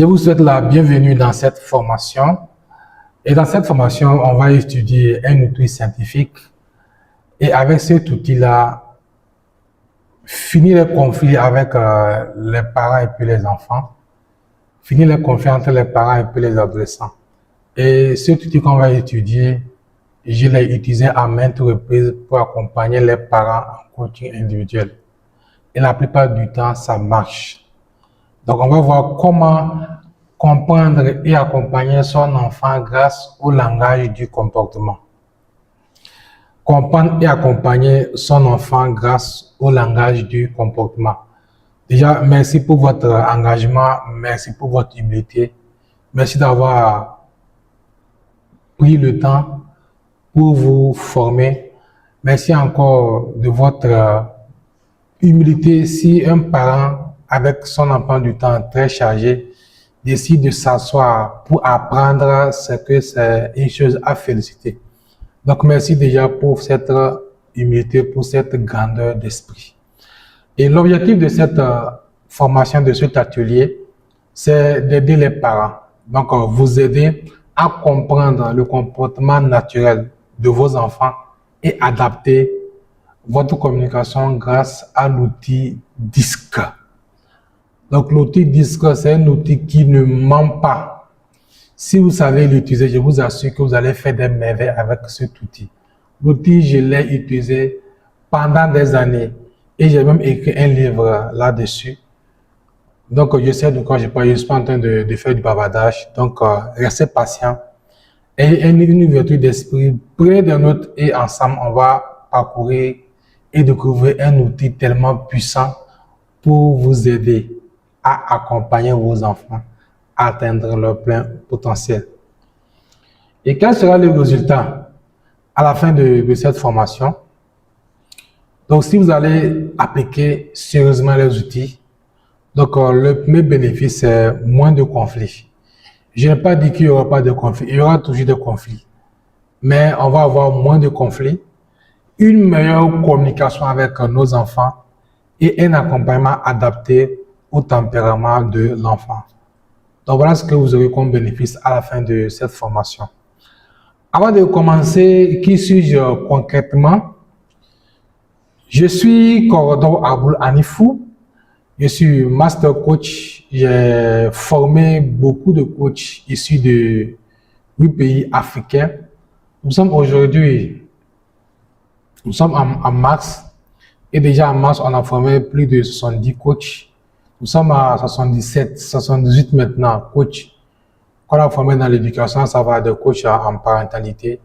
Je vous souhaite la bienvenue dans cette formation. Et dans cette formation, on va étudier un outil scientifique. Et avec cet outil-là, finir les conflits avec les parents et puis les enfants. Finir les conflits entre les parents et puis les adolescents. Et cet outil qu'on va étudier, je l'ai utilisé à maintes reprises pour accompagner les parents en coaching individuel. Et la plupart du temps, ça marche. Donc, on va voir comment comprendre et accompagner son enfant grâce au langage du comportement. Comprendre et accompagner son enfant grâce au langage du comportement. Déjà, merci pour votre engagement, merci pour votre humilité, merci d'avoir pris le temps pour vous former. Merci encore de votre humilité. Si un parent avec son emploi du temps très chargé décide de s'asseoir pour apprendre, c'est que c'est une chose à féliciter. Donc merci déjà pour cette humilité, pour cette grandeur d'esprit. Et l'objectif de cette formation, de cet atelier, c'est d'aider les parents. Donc vous aider à comprendre le comportement naturel de vos enfants et adapter votre communication grâce à l'outil DISC. Donc l'outil DISC, c'est un outil qui ne ment pas. Si vous savez l'utiliser, je vous assure que vous allez faire des merveilles avec cet outil. L'outil, je l'ai utilisé pendant des années et j'ai même écrit un livre là-dessus. Donc je sais de quoi je parle, je ne suis pas en train de faire du bavardage. Donc restez patient. Et une ouverture d'esprit, prenez des notes et ensemble, on va parcourir et découvrir un outil tellement puissant pour vous aider à accompagner vos enfants à atteindre leur plein potentiel. Et quel sera le résultat à la fin de cette formation? Donc, si vous allez appliquer sérieusement les outils, donc le premier bénéfice, c'est moins de conflits. Je n'ai pas dit qu'il n'y aura pas de conflits, il y aura toujours des conflits. Mais on va avoir moins de conflits, une meilleure communication avec nos enfants et un accompagnement adapté au tempérament de l'enfant. Donc voilà ce que vous aurez comme bénéfice à la fin de cette formation. Avant de commencer, qui suis-je concrètement? Je suis Korodo Aboul Anifou. Je suis master coach. J'ai formé beaucoup de coachs issus de 8 pays africains. Nous sommes en mars. Et déjà en mars, on a formé plus de 70 coachs. Nous sommes à 77, 78 maintenant, coachs qu'on a formés dans l'éducation, ça va des coachs en parentalité,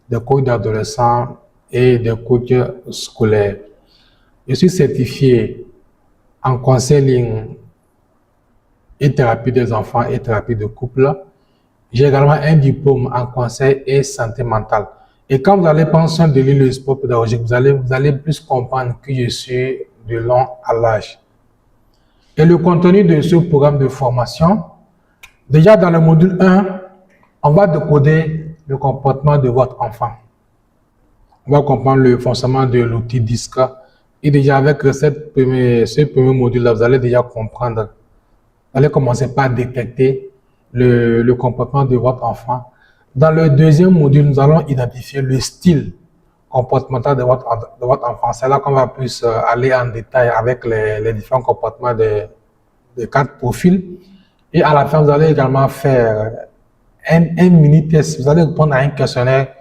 des coachs d'adolescents et des coachs scolaires. Je suis certifié en counseling et thérapie des enfants et thérapie de couple. J'ai également un diplôme en conseil et santé mentale. Et quand vous allez prendre soin de lire le sport pédagogique, vous allez plus comprendre que je suis de long à large. Et le contenu de ce programme de formation, déjà dans le module 1, on va décoder le comportement de votre enfant. On va comprendre le fonctionnement de l'outil DISC. Et déjà avec ce premier module-là, vous allez déjà comprendre. Vous allez commencer par détecter le comportement de votre enfant. Dans le deuxième module, nous allons identifier le style comportemental de votre enfant. C'est là qu'on va plus aller en détail avec les différents comportements des 4 profils. Et à la fin, vous allez également faire un mini-test. Vous allez répondre à un questionnaire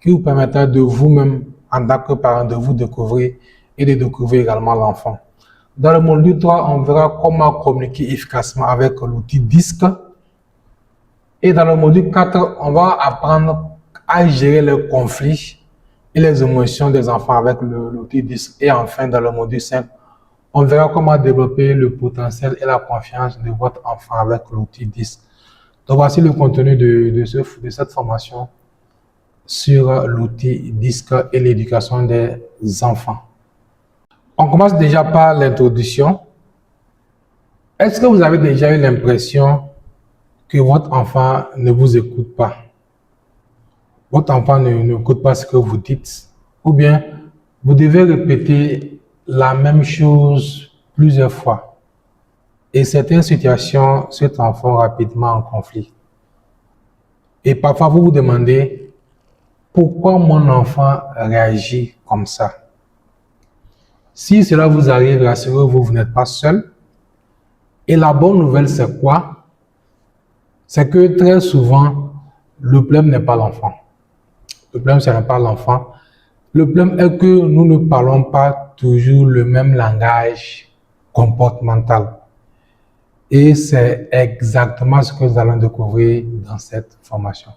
qui vous permettra de vous-même, en tant que parent, de vous découvrir et de découvrir également l'enfant. Dans le module 3, on verra comment communiquer efficacement avec l'outil DISC. Et dans le module 4, on va apprendre à gérer les conflits et les émotions des enfants avec l'outil DISC. Et enfin, dans le module 5, on verra comment développer le potentiel et la confiance de votre enfant avec l'outil DISC. Donc voici le contenu de cette formation sur l'outil DISC et l'éducation des enfants. On commence déjà par l'introduction. Est-ce que vous avez déjà eu l'impression que votre enfant ne vous écoute pas? Votre enfant n'écoute pas ce que vous dites, ou bien vous devez répéter la même chose plusieurs fois. et certaines situations se transforment rapidement en conflit. Et parfois, vous vous demandez pourquoi mon enfant réagit comme ça. Si cela vous arrive, rassurez-vous, vous n'êtes pas seul. Et la bonne nouvelle, c'est quoi? C'est que très souvent, le problème n'est pas l'enfant. Le problème, ce n'est pas l'enfant. Le problème est que nous ne parlons pas toujours le même langage comportemental. Et c'est exactement ce que nous allons découvrir dans cette formation.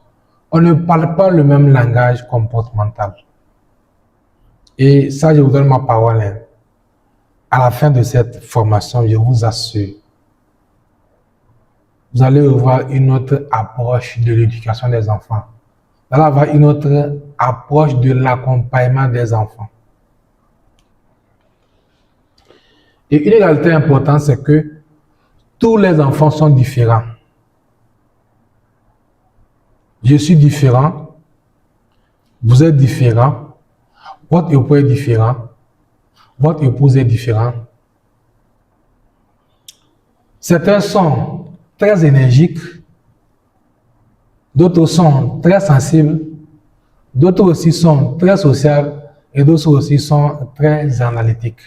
On ne parle pas le même langage comportemental. Et ça, je vous donne ma parole. Hein. À la fin de cette formation, je vous assure, vous allez voir une autre approche de l'éducation des enfants. Vous allez avoir une autre approche de l'accompagnement des enfants. Et une réalité importante, c'est que tous les enfants sont différents. Je suis différent, vous êtes différent, votre époux est différent, votre épouse est différente. Certains sont très énergiques, d'autres sont très sensibles, d'autres aussi sont très sociables et d'autres aussi sont très analytiques.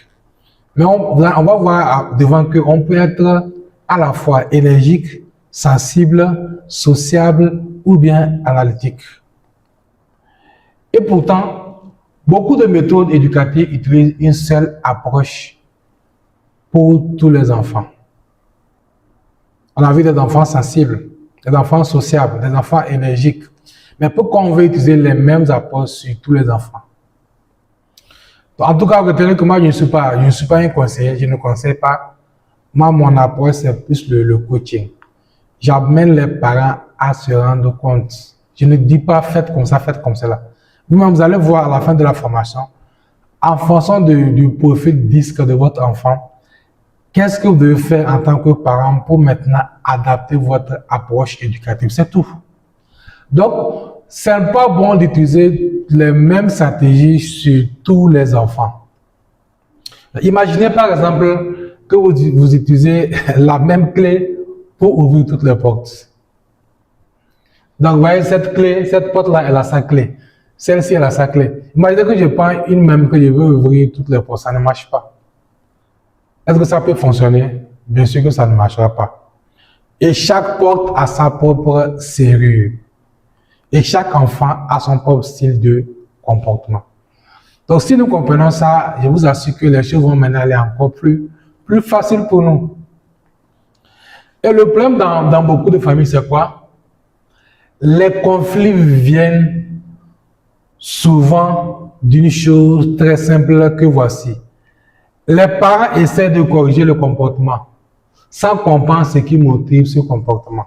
Mais on va voir devant qu'on peut être à la fois énergique, sensible, sociable ou bien analytique. Et pourtant, beaucoup de méthodes éducatives utilisent une seule approche pour tous les enfants. On a vu des enfants sensibles, des enfants sociables, des enfants énergiques. Mais pourquoi on veut utiliser les mêmes approches sur tous les enfants? En tout cas, retenez que moi, je ne suis pas un conseiller, je ne conseille pas. Moi, mon approche, c'est plus le coaching. J'amène les parents à se rendre compte. Je ne dis pas faites comme ça, faites comme cela. Vous-même, vous allez voir à la fin de la formation, en fonction du profil disque de votre enfant, qu'est-ce que vous devez faire en tant que parent pour maintenant adapter votre approche éducative? C'est tout. Donc, ce n'est pas bon d'utiliser les mêmes stratégies sur tous les enfants. Imaginez par exemple que vous utilisez la même clé pour ouvrir toutes les portes. Donc, vous voyez, cette porte-là, elle a sa clé. Celle-ci, elle a sa clé. Imaginez que je prends une même que je veux ouvrir toutes les portes. Ça ne marche pas. Est-ce que ça peut fonctionner? Bien sûr que ça ne marchera pas. Et chaque porte a sa propre serrure. Et chaque enfant a son propre style de comportement. Donc, si nous comprenons ça, je vous assure que les choses vont maintenant aller encore plus faciles pour nous. Et le problème dans beaucoup de familles, c'est quoi? Les conflits viennent souvent d'une chose très simple que voici. Les parents essaient de corriger le comportement sans comprendre ce qui motive ce comportement.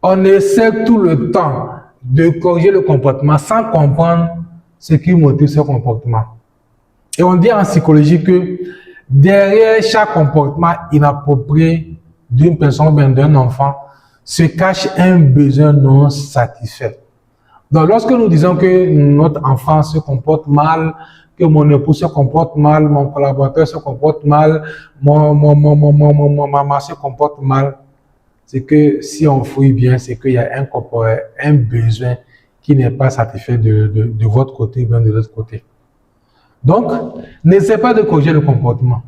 On essaie tout le temps de corriger le comportement sans comprendre ce qui motive ce comportement. Et on dit en psychologie que derrière chaque comportement inapproprié d'une personne ou bien d'un enfant se cache un besoin non satisfait. Donc lorsque nous disons que notre enfant se comporte mal, que mon époux se comporte mal, mon collaborateur se comporte mal, mon maman se comporte mal, c'est que si on fouille bien, c'est qu'il y a un besoin qui n'est pas satisfait de votre côté ou bien de l'autre côté. Donc, n'essayez pas de corriger le comportement.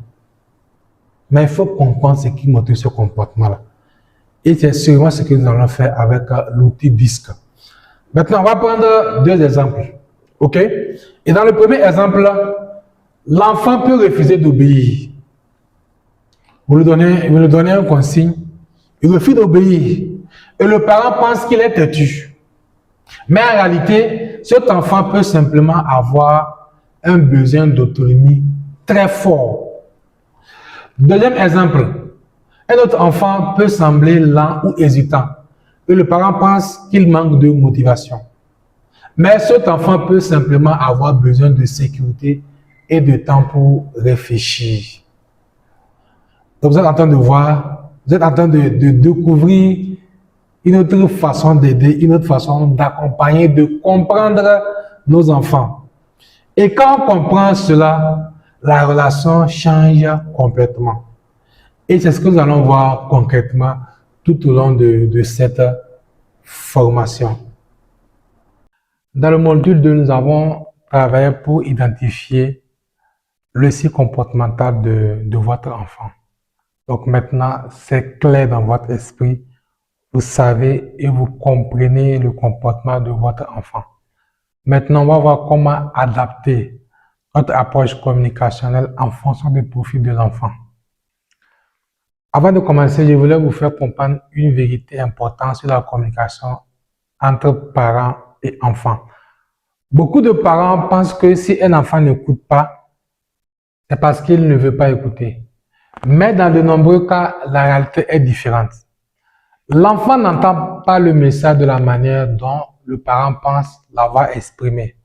Mais il faut comprendre ce qui motive ce comportement-là. Et c'est sûrement ce que nous allons faire avec l'outil disque. Maintenant, on va prendre deux exemples. OK? Et dans le premier exemple, l'enfant peut refuser d'obéir. Vous lui donnez un consigne, il refuse d'obéir. Et le parent pense qu'il est têtu. Mais en réalité, cet enfant peut simplement avoir un besoin d'autonomie très fort. Deuxième exemple, un autre enfant peut sembler lent ou hésitant. Et le parent pense qu'il manque de motivation. Mais cet enfant peut simplement avoir besoin de sécurité et de temps pour réfléchir. Donc vous êtes en train de voir, vous êtes en train de découvrir une autre façon d'aider, une autre façon d'accompagner, de comprendre nos enfants. Et quand on comprend cela, la relation change complètement. Et c'est ce que nous allons voir concrètement tout au long de cette formation. Dans le module 2, nous avons travaillé pour identifier le style comportemental de votre enfant. Donc maintenant, c'est clair dans votre esprit. Vous savez et vous comprenez le comportement de votre enfant. Maintenant, on va voir comment adapter notre approche communicationnelle en fonction du profil de l'enfant. Avant de commencer, je voulais vous faire comprendre une vérité importante sur la communication entre parents et enfants. Beaucoup de parents pensent que si un enfant n'écoute pas, c'est parce qu'il ne veut pas écouter. Mais dans de nombreux cas, la réalité est différente. L'enfant n'entend pas le message de la manière dont le parent pense l'avoir exprimé.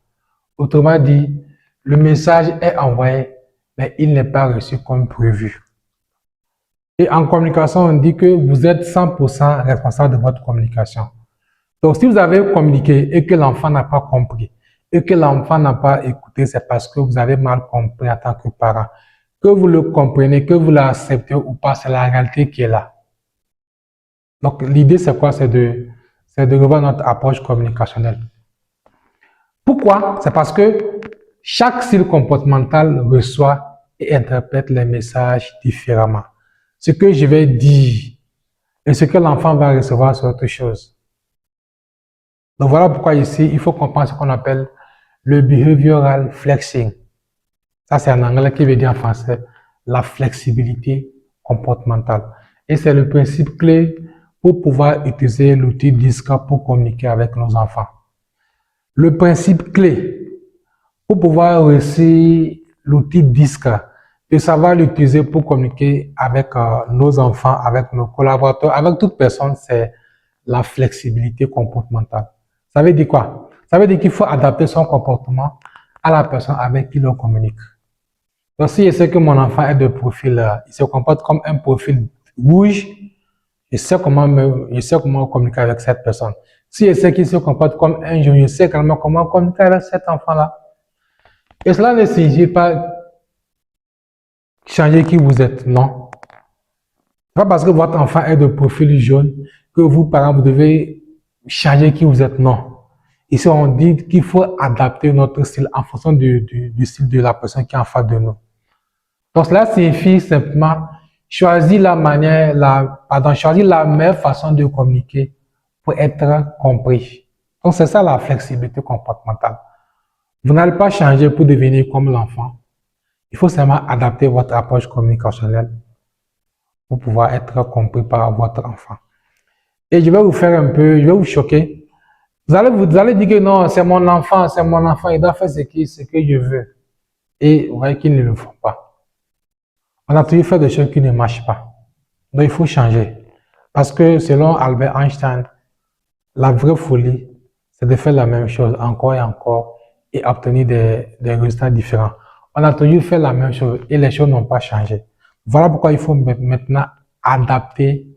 Autrement dit, le message est envoyé, mais il n'est pas reçu comme prévu. Et en communication, on dit que vous êtes 100% responsable de votre communication. Donc, si vous avez communiqué et que l'enfant n'a pas compris, et que l'enfant n'a pas écouté, c'est parce que vous avez mal compris en tant que parent. Que vous le comprenez, que vous l'acceptez ou pas, c'est la réalité qui est là. Donc, l'idée, c'est quoi? C'est de revoir notre approche communicationnelle. Pourquoi? C'est parce que chaque style comportemental reçoit et interprète les messages différemment. Ce que je vais dire et ce que l'enfant va recevoir, c'est autre chose. Donc voilà pourquoi ici, il faut comprendre ce qu'on appelle le behavioral flexing. Ça, c'est en anglais qui veut dire en français la flexibilité comportementale. Et c'est le principe clé pour pouvoir utiliser l'outil DISC pour communiquer avec nos enfants. Le principe clé pour pouvoir réussir l'outil DISC, de savoir l'utiliser pour communiquer avec nos enfants, avec nos collaborateurs, avec toute personne, c'est la flexibilité comportementale. Ça veut dire quoi? Ça veut dire qu'il faut adapter son comportement à la personne avec qui l'on communique. Donc, si je sais que mon enfant est de profil, il se comporte comme un profil rouge, je sais comment communiquer avec cette personne. Si je sais qu'il se comporte comme un jaune, je sais également comment communiquer avec cet enfant-là. Et cela ne signifie pas changer qui vous êtes, non. C'est pas parce que votre enfant est de profil jaune que vous, parents, vous devez changer qui vous êtes, non. Ici, on dit qu'il faut adapter notre style en fonction du style de la personne qui est en face de nous. Donc, cela signifie simplement choisir la meilleure façon de communiquer pour être compris. Donc, c'est ça la flexibilité comportementale. Vous n'allez pas changer pour devenir comme l'enfant. Il faut seulement adapter votre approche communicationnelle pour pouvoir être compris par votre enfant. Et je vais vous choquer. Vous allez dire que non, c'est mon enfant, il doit faire ce que je veux. Et vous voyez qu'ils ne le font pas. On a toujours fait des choses qui ne marchent pas. Donc il faut changer. Parce que selon Albert Einstein, la vraie folie, c'est de faire la même chose encore et encore et obtenir des résultats différents. On a toujours fait la même chose et les choses n'ont pas changé. Voilà pourquoi il faut maintenant adapter,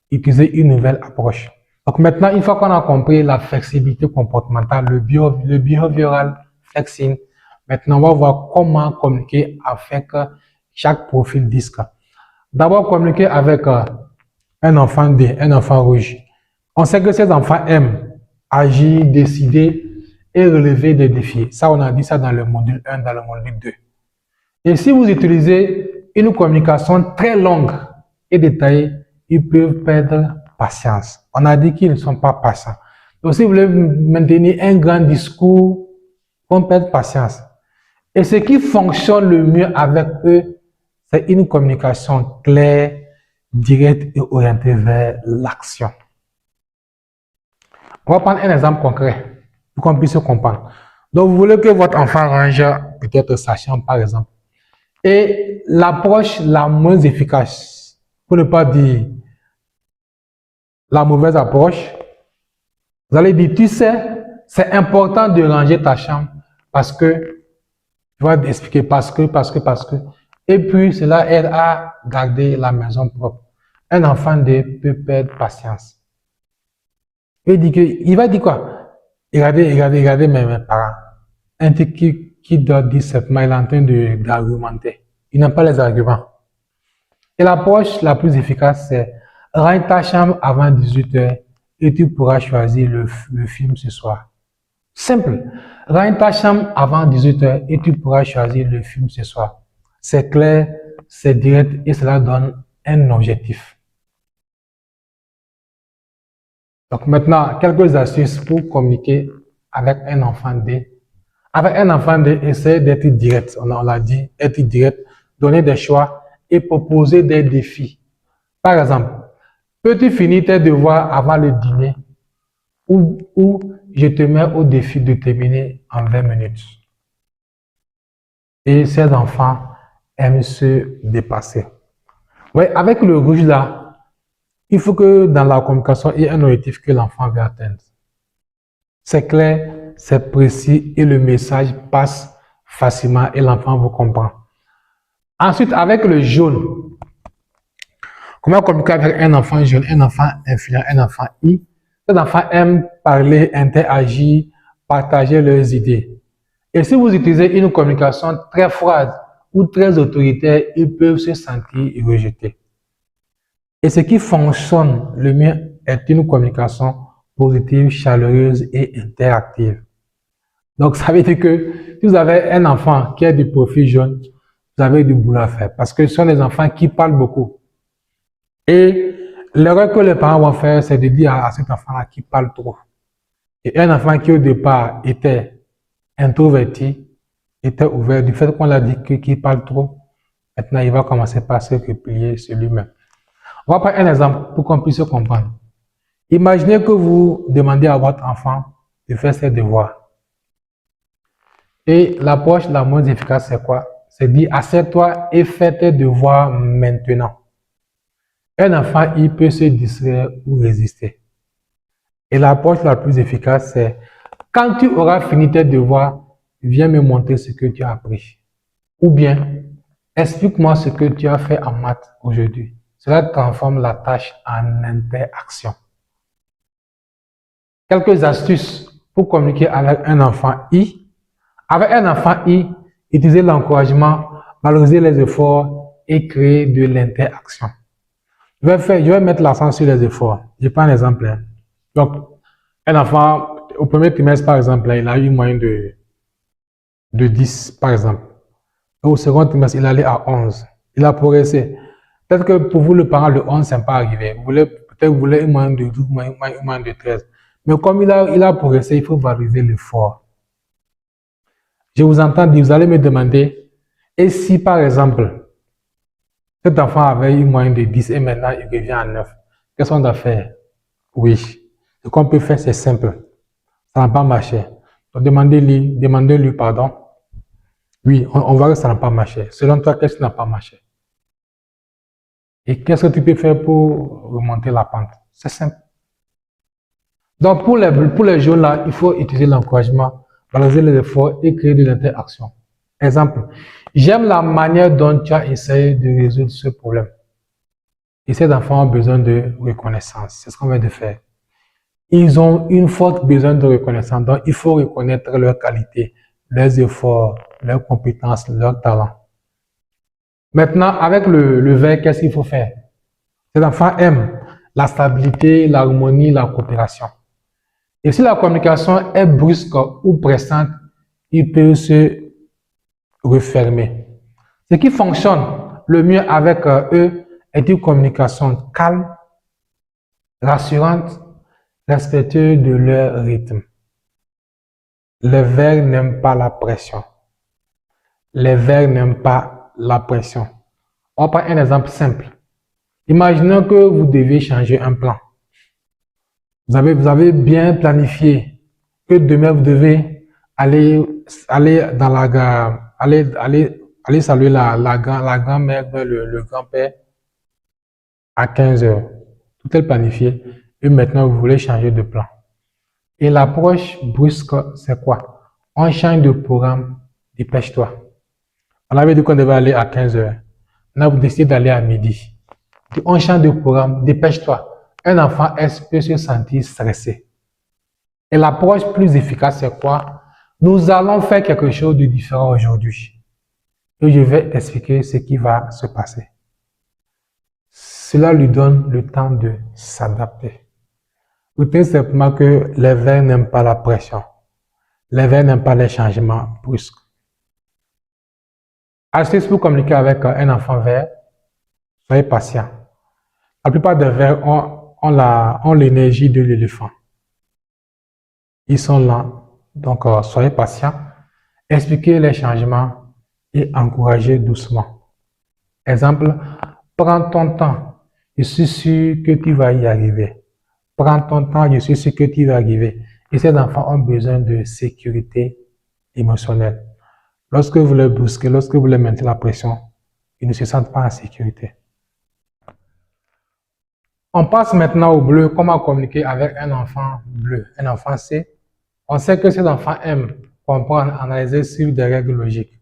utiliser une nouvelle approche. Donc maintenant, une fois qu'on a compris la flexibilité comportementale, le behavioral flexing, maintenant on va voir comment communiquer avec chaque profil DISC. D'abord, communiquer avec un enfant D, un enfant rouge. On sait que ces enfants aiment agir, décider et relever des défis. Ça, on a dit ça dans le module 1, dans le module 2. Et si vous utilisez une communication très longue et détaillée, ils peuvent perdre patience. On a dit qu'ils ne sont pas patients. Donc, si vous voulez maintenir un grand discours, on perd patience. Et ce qui fonctionne le mieux avec eux, c'est une communication claire, directe et orientée vers l'action. On va prendre un exemple concret pour qu'on puisse comprendre. Donc, vous voulez que votre enfant range peut-être sa chambre, par exemple. Et l'approche la moins efficace, pour ne pas dire la mauvaise approche, vous allez dire, tu sais, c'est important de ranger ta chambre parce que, je vais expliquer parce que, et puis cela aide à garder la maison propre. Un enfant peut perdre patience. Il va dire quoi? Regardez mes parents. Un truc qui doit dire simplement, il est en train d'argumenter. Il n'aime pas les arguments. Et l'approche la plus efficace, c'est rentre ta chambre avant 18 h et tu pourras choisir le film ce soir. Simple. Rentre ta chambre avant 18 h et tu pourras choisir le film ce soir. C'est clair, c'est direct et cela donne un objectif. Donc maintenant, quelques astuces pour communiquer avec un enfant D. Avec un enfant D, essayez d'être direct. On l'a dit, être direct, donner des choix et proposer des défis. Par exemple, peux-tu finir tes devoirs avant le dîner ou je te mets au défi de terminer en 20 minutes. Et ces enfants aiment se dépasser. Ouais, avec le rouge là, il faut que dans la communication, il y ait un objectif que l'enfant veut atteindre. C'est clair, c'est précis et le message passe facilement et l'enfant vous comprend. Ensuite, avec le jaune, comment communiquer avec un enfant jaune, un enfant influent, un enfant I? Ces enfants aiment parler, interagir, partager leurs idées. Et si vous utilisez une communication très froide ou très autoritaire, ils peuvent se sentir rejetés. Et ce qui fonctionne le mieux est une communication positive, chaleureuse et interactive. Donc, ça veut dire que si vous avez un enfant qui a du profil jaune, vous avez du boulot à faire parce que ce sont des enfants qui parlent beaucoup. Et l'erreur que les parents vont faire, c'est de dire à cet enfant-là qui parle trop. Et un enfant qui au départ était introverti, était ouvert, du fait qu'on l'a dit qu'il parle trop, maintenant il va commencer par se replier sur lui-même. On va prendre un exemple pour qu'on puisse comprendre. Imaginez que vous demandez à votre enfant de faire ses devoirs. Et l'approche la moins efficace, c'est quoi? C'est dire, assieds-toi et fais tes devoirs maintenant. Un enfant, il peut se distraire ou résister. Et l'approche la plus efficace, c'est quand tu auras fini tes devoirs, viens me montrer ce que tu as appris. Ou bien, explique-moi ce que tu as fait en maths aujourd'hui. Cela transforme la tâche en interaction. Quelques astuces pour communiquer avec un enfant I. Avec un enfant I, utilisez l'encouragement, valoriser les efforts et créer de l'interaction. Je vais mettre l'accent sur les efforts. Je prends un exemple. Donc, un enfant, au premier trimestre, par exemple, il a eu une moyenne de 10, par exemple. Au second trimestre, il allait à 11. Il a progressé. Peut-être que pour vous, le parent, le 11, ça n'est pas arrivé. Peut-être vous voulez une moyenne de 12, une moyenne de 13. Mais comme il a progressé, il faut valoriser l'effort. Je vous entends dire, vous allez me demander, et si par exemple, cet enfant avait une moyenne de 10 et maintenant il revient à 9, qu'est-ce qu'on doit faire? Oui, ce qu'on peut faire, c'est simple. Ça n'a pas marché. Donc demandez-lui pardon. Oui, on voit que ça n'a pas marché. Selon toi, qu'est-ce qui n'a pas marché? Et qu'est-ce que tu peux faire pour remonter la pente? C'est simple. Donc pour les jeunes là, il faut utiliser l'encouragement, valoriser les efforts et créer de l'interaction. Exemple, j'aime la manière dont tu as essayé de résoudre ce problème. Et ces enfants ont besoin de reconnaissance. C'est ce qu'on vient de faire. Ils ont une forte besoin de reconnaissance. Donc, il faut reconnaître leurs qualités, leurs efforts, leurs compétences, leurs talents. Maintenant, avec le vert, qu'est-ce qu'il faut faire? Ces enfants aiment la stabilité, l'harmonie, la coopération. Et si la communication est brusque ou pressante, ils peuvent se refermer. Ce qui fonctionne le mieux avec eux est une communication calme, rassurante, respectueuse de leur rythme. Les verts n'aiment pas la pression. Les verts n'aiment pas la pression. On prend un exemple simple. Imaginons que vous devez changer un plan. Vous avez bien planifié que demain vous devez aller dans la gare, aller saluer la grand-mère, le grand-père à 15 h. Tout est planifié et maintenant vous voulez changer de plan. Et l'approche brusque, c'est quoi? On change de programme, dépêche-toi. On avait dit qu'on devait aller à 15 h. Là, vous décidez d'aller à midi. On change de programme, dépêche-toi. Un enfant peut se sentir stressé. Et l'approche plus efficace, c'est quoi? Nous allons faire quelque chose de différent aujourd'hui. Et je vais t'expliquer ce qui va se passer. Cela lui donne le temps de s'adapter. Retenez simplement que les vers n'aiment pas la pression. Les vers n'aiment pas les changements brusques. Astuce pour communiquer avec un enfant vert, soyez patient. La plupart des vers ont l'énergie de l'éléphant. Ils sont lents, donc soyez patient. Expliquez les changements et encouragez doucement. Exemple, prends ton temps, je suis sûr que tu vas y arriver. Prends ton temps, je suis sûr que tu vas y arriver. Et ces enfants ont besoin de sécurité émotionnelle. Lorsque vous les brusquez, lorsque vous les mettez la pression, ils ne se sentent pas en sécurité. On passe maintenant au bleu, comment communiquer avec un enfant bleu, un enfant C. On sait que ces enfants aiment comprendre, analyser, suivre des règles logiques.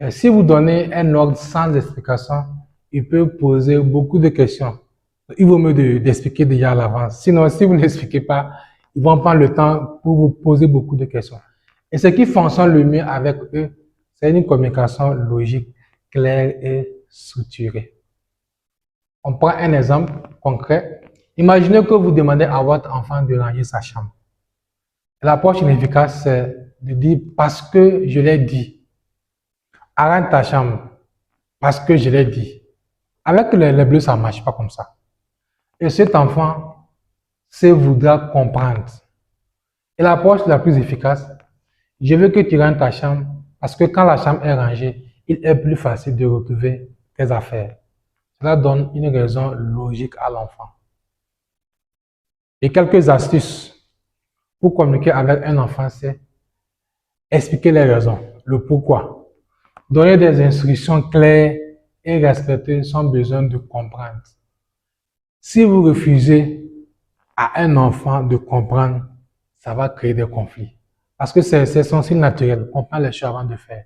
Et si vous donnez un ordre sans explication, il peut poser beaucoup de questions. Il vaut mieux d'expliquer déjà à l'avance. Sinon, si vous ne l'expliquez pas, ils vont prendre le temps pour vous poser beaucoup de questions. Et ce qui fonctionne le mieux avec eux, c'est une communication logique, claire et structurée. On prend un exemple concret. Imaginez que vous demandez à votre enfant de ranger sa chambre. L'approche inefficace, c'est de dire parce que je l'ai dit. Arrange ta chambre parce que je l'ai dit. Avec les bleus, ça ne marche pas comme ça. Et cet enfant voudra comprendre. Et l'approche la plus efficace, je veux que tu ranges ta chambre parce que quand la chambre est rangée, il est plus facile de retrouver tes affaires. Cela donne une raison logique à l'enfant. Et quelques astuces pour communiquer avec un enfant, c'est expliquer les raisons, le pourquoi. Donner des instructions claires et respecter son besoin de comprendre. Si vous refusez à un enfant de comprendre, ça va créer des conflits. Parce que c'est son style naturel. On prend les choses avant de faire.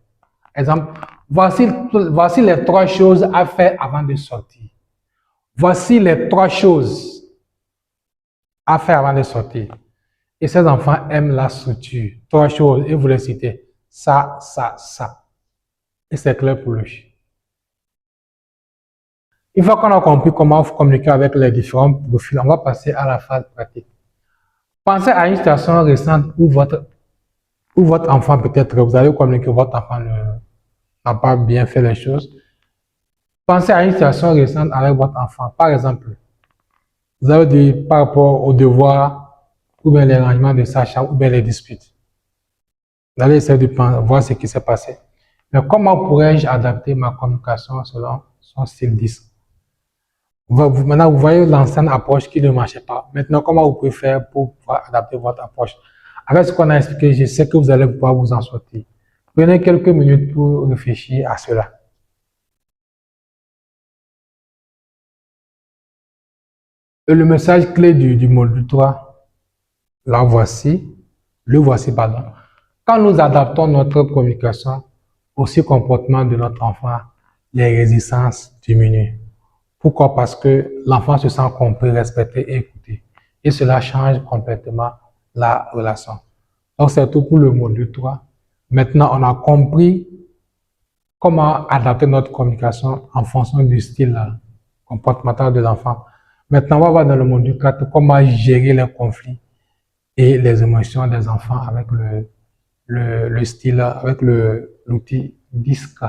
Exemple, voici les 3 choses à faire avant de sortir. Voici les 3 choses à faire avant de sortir. Et ces enfants aiment la structure. 3 choses, et vous les citez. Ça, ça, ça. Et c'est clair pour lui. Une fois qu'on a compris comment communiquer avec les différents profils, on va passer à la phase pratique. Pensez à une situation récente où votre enfant peut-être, vous allez communiquer, votre enfant n'a pas bien fait les choses. Pensez à une situation récente avec votre enfant. Par exemple, vous avez dit par rapport aux devoirs, ou bien les rangements de sa chambre, ou bien les disputes. Vous allez essayer de voir ce qui s'est passé. Mais comment pourrais-je adapter ma communication selon son style 10? Maintenant, vous voyez l'ancienne approche qui ne marchait pas. Maintenant, comment vous pouvez faire pour pouvoir adapter votre approche? Avec ce qu'on a expliqué, je sais que vous allez pouvoir vous en sortir. Prenez quelques minutes pour réfléchir à cela. Et le message clé du module 3, le voici, pardon. Quand nous adaptons notre communication au comportement de notre enfant, les résistances diminuent. Pourquoi? Parce que l'enfant se sent compris, respecté et écouté. Et cela change complètement la relation. Donc, c'est tout pour le module 3. Maintenant, on a compris comment adapter notre communication en fonction du style comportemental de l'enfant. Maintenant, on va voir dans le module 4 comment gérer les conflits et les émotions des enfants avec le style, avec l'outil DISC.